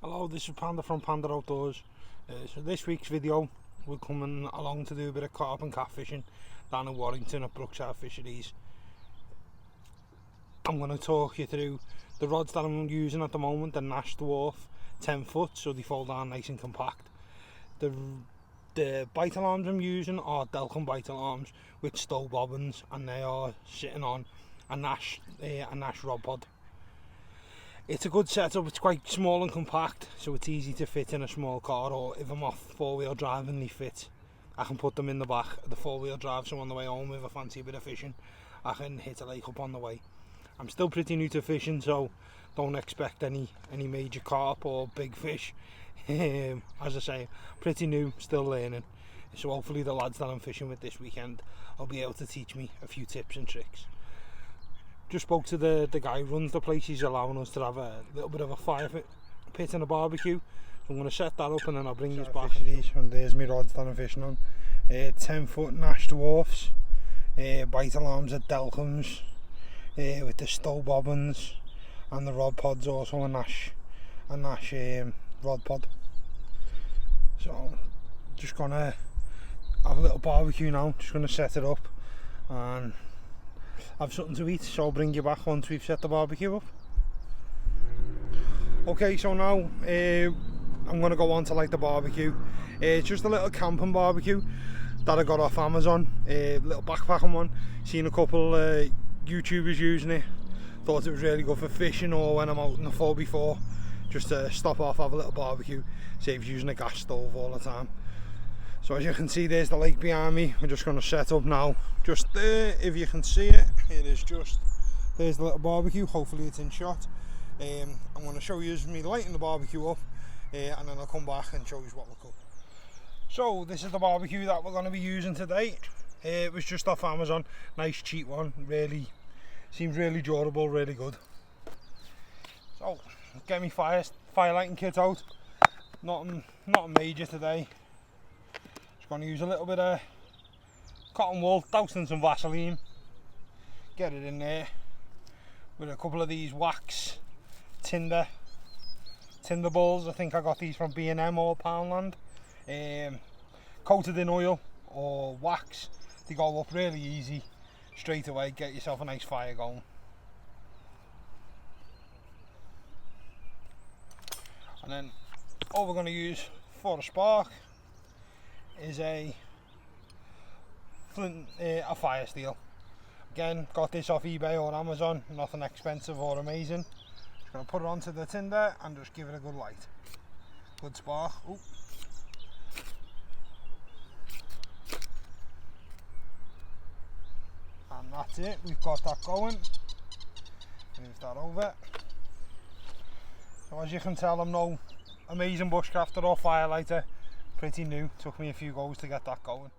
Hello, this is Panda from Panda Outdoors. So this week's video, we're coming along to do a bit of carp and catfishing down in Warrington at Brookside fisheries. I'm going to talk you through the rods that I'm using at the moment. The Nash Dwarf 10 foot, so they fall down nice and compact. The bite alarms I'm using are Delcom bite alarms with stow bobbins, and they are sitting on a Nash rod pod. It's a good setup. It's quite small and compact, so it's easy to fit in a small car, or if I'm off four-wheel drive and they fit, I can put them in the back of the four-wheel drive, so on the way home if I fancy a bit of fishing, I can hit a lake up on the way. I'm still pretty new to fishing, so don't expect any major carp or big fish. As I say, pretty new, still learning, so hopefully the lads that I'm fishing with this weekend will be able to teach me a few tips and tricks. Just spoke to the guy who runs the place. He's allowing us to have a little bit of a fire pit and a barbecue, so I'm going to set that up and then I'll bring you back. And there's my rods that I'm fishing on. 10 foot Nash Dwarfs, bite alarms at Delcoms, with the stow bobbins, and the rod pod's also a Nash rod pod. So just gonna have a little barbecue now. Just gonna set it up and have something to eat, so I'll bring you back once we've set the barbecue up. Okay, so now I'm going to go on to the barbecue. It's just a little camping barbecue that I got off Amazon, little backpacking one. Seen a couple YouTubers using it, thought it was really good for fishing or when I'm out in the 4x4, just to stop off, have a little barbecue, saves using a gas stove all the time. So as you can see, there's the lake behind me. We're just going to set up now, just there, if you can see it. It is just, there's the little barbecue, hopefully it's in shot. I'm going to show you me lighting the barbecue up, and then I'll come back and show you what we'll cook. So this is the barbecue that we're going to be using today. It was just off Amazon, nice cheap one, really, seems really durable, really good. So, get me fire lighting kit out, nothing major today. Going to use a little bit of cotton wool, doused in some Vaseline, get it in there with a couple of these wax tinder balls. I think I got these from B&M or Poundland, coated in oil or wax. They go up really easy straight away. Get yourself a nice fire going. And then all we're going to use for a spark is a fire steel. Again, got this off eBay or Amazon, nothing expensive or amazing. Just going to put it onto the tinder and just give it a good light. Good spark. Ooh. And that's it, we've got that going. Move that over. So as you can tell, I'm no amazing bushcrafter or firelighter. Pretty new, took me a few goes to get that going.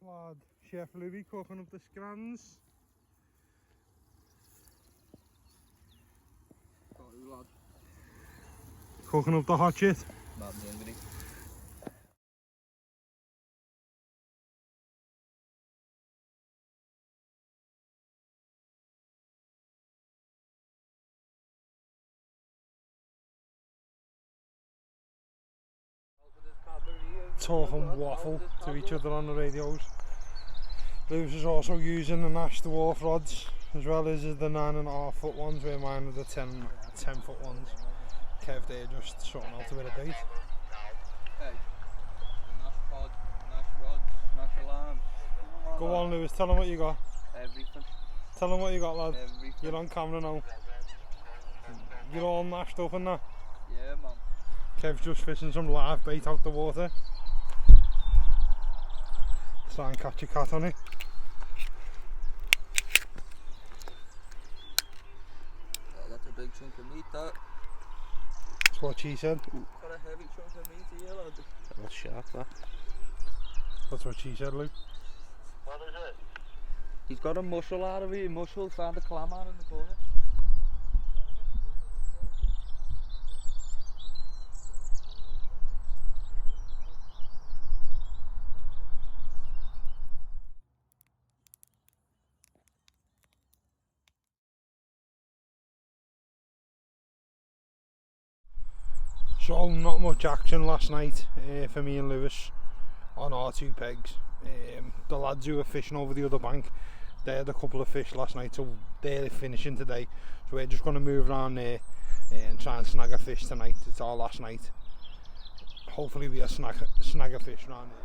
Lad, Chef Louis cooking up the scrans. Cooking up the hot shit. Talking waffle to each other on the radios. Lewis is also using the Nash Dwarf rods as well as the 9.5 foot ones, where mine are the 10 foot ones. Kev there just sorting out a bit of bait. Hey, Nash pod, Nash rods, Nash alarms. Go on Lewis, tell him what you got. Everything. Tell him what you got, lad. Everything. You're on camera now. You're all nashed up and that. Yeah, man. Kev's just fishing some live bait out the water. Try and catch a cat on it. Oh, that's a big chunk of meat, that. That's what she said. Got a heavy chunk of meat here, lad. That's sharp, that. That's what she said, Luke. What is it? He's got a mussel out of it, found a clam out in the corner. So not much action last night for me and Lewis on our 2 pegs. The lads who were fishing over the other bank, they had a couple of fish last night, so they're finishing today. So we're just going to move around there and try and snag a fish tonight. It's our last night. Hopefully we'll snag a fish around there.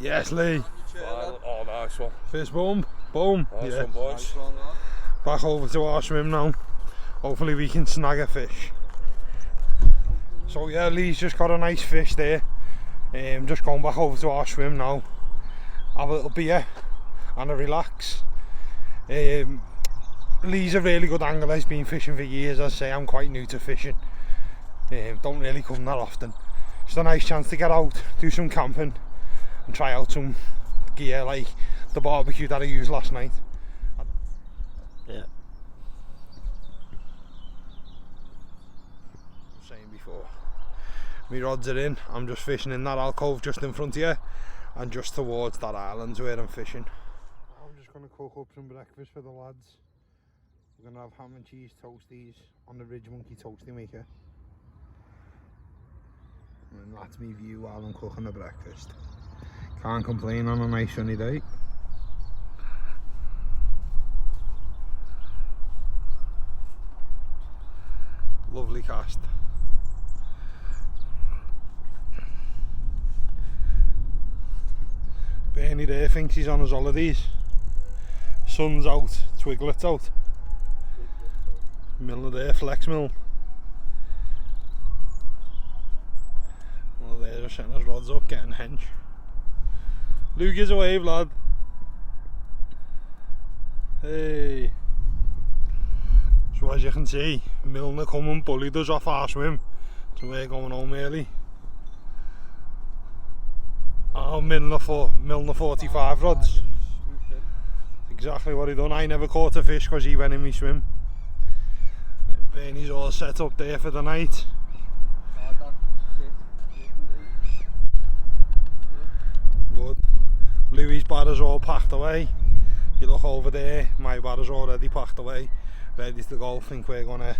Yes, Lee. Oh, nice one. First boom. Boom. Nice Yeah. one, boys. Back over to our swim now. Hopefully we can snag a fish. So yeah, Lee's just got a nice fish there. Just going back over to our swim now. Have a little beer and a relax. Lee's a really good angler. He's been fishing for years. As I say, I'm quite new to fishing. Don't really come that often. Just a nice chance to get out, do some camping and try out some gear like the barbecue that I used last night. Yeah. Saying before, my rods are in. I'm just fishing in that alcove just in front here and just towards that island where I'm fishing. I'm just going to cook up some breakfast for the lads. We're going to have ham and cheese toasties on the Ridge Monkey toasty maker. And that's me view while I'm cooking the breakfast. Can't complain on a nice sunny day. Lovely cast. Bernie there thinks he's on his holidays. Sun's out, Twiglet's out. Miller there, flex mill. Well, they're just setting his rods up, getting hench. Luke is a wave, lad. Hey. So as you can see, Milner come and bullied us off our swim. So we're going home early. Oh, Milner 45 rods. Exactly what he done. I never caught a fish because he went in my swim. Bernie's all set up there for the night. Good. Louis' barrels all packed away. You look over there, my barrels already packed away, ready to go. I think we're gonna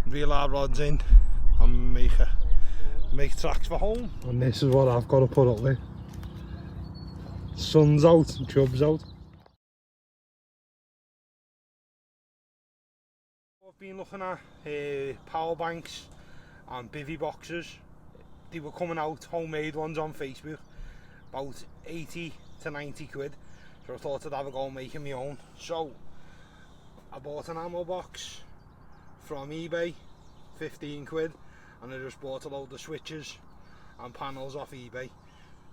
reel our rods in and make tracks for home. And this is what I've got to put up with. Sun's out, chub's out. I've been looking at power banks and bivvy boxes. They were coming out, homemade ones on Facebook, about 80 to 90 quid. So I thought I'd have a go making my own. So I bought an ammo box from eBay, 15 quid, and I just bought a load of switches and panels off eBay.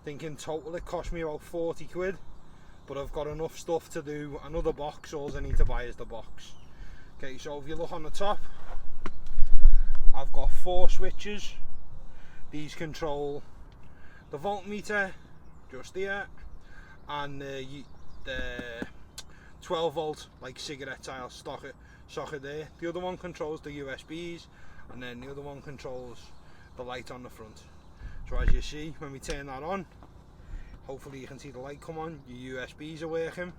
Thinking total it cost me about 40 quid, but I've got enough stuff to do another box. All I need to buy is the box. Okay, so if you look on the top, I've got 4 switches. These control the voltmeter just here, and the 12 volt like cigarette style socket there. The other one controls the USBs, and then the other one controls the light on the front. So as you see, when we turn that on, hopefully you can see the light come on, your USBs are working.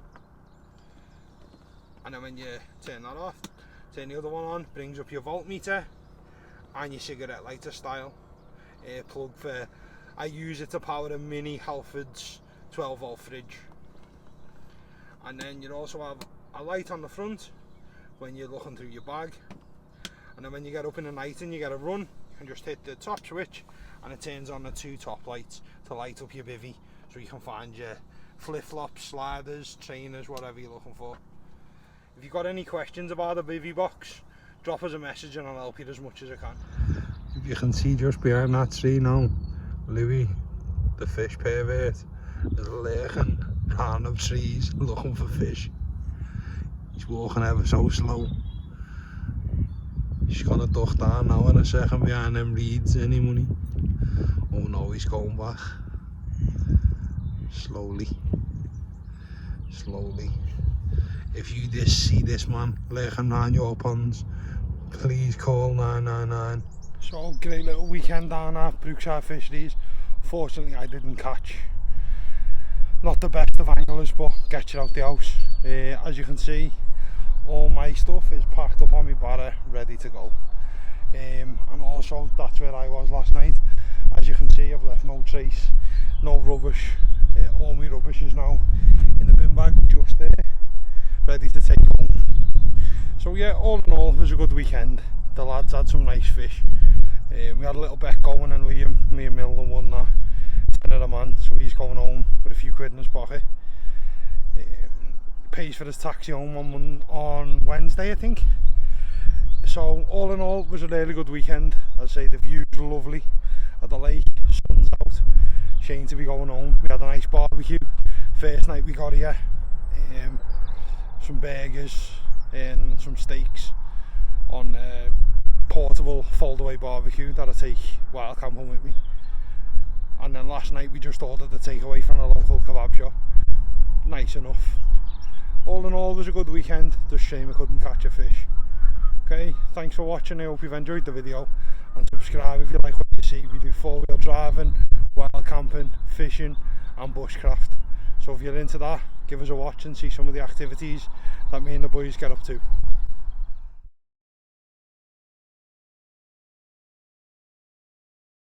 And then when you turn that off, turn the other one on, brings up your voltmeter and your cigarette lighter style plug for, I use it to power a mini Halfords 12 volt fridge. And then you also have a light on the front when you're looking through your bag. And then when you get up in the night and you get a run, you can just hit the top switch and it turns on the 2 top lights to light up your bivvy, so you can find your flip-flops, sliders, trainers, whatever you're looking for. If you've got any questions about the bivvy box, drop us a message and I'll help you as much as I can. If you can see just behind that tree now, Louis, the fish pervert, is lurking round up trees looking for fish. He's walking ever so slow. He's gonna duck down now in a second behind them reeds. Any money? Oh no, he's going back. Slowly. Slowly. If you just see this man lurking around your ponds, please call 999. So great little weekend down at Brookside Fisheries. Fortunately I didn't catch. Not the best of anglers, but get you out the house. As you can see, all my stuff is packed up on my barra, ready to go. And also that's where I was last night. As you can see, I've left no trace, no rubbish. All my rubbish is now in the bin bag just there, ready to take home. So yeah, all in all, it was a good weekend. The lads had some nice fish. We had a little bet going, and Liam Milner won that 10 a man, so he's going home with a few quid in his pocket. Pays for his taxi home on Wednesday, I think. So all in all, it was a really good weekend. I'd say the views were lovely at the lake, sun's out, shame to be going home. We had a nice barbecue first night we got here. Some burgers and some steaks on portable fold-away barbecue that I take wild camping with me. And then last night we just ordered a takeaway from a local kebab shop. Nice enough. All in all, it was a good weekend. Just shame I couldn't catch a fish. Okay, thanks for watching. I hope you've enjoyed the video, and subscribe if you like what you see. We do 4-wheel driving, wild camping, fishing and bushcraft. So if you're into that, give us a watch and see some of the activities that me and the boys get up to.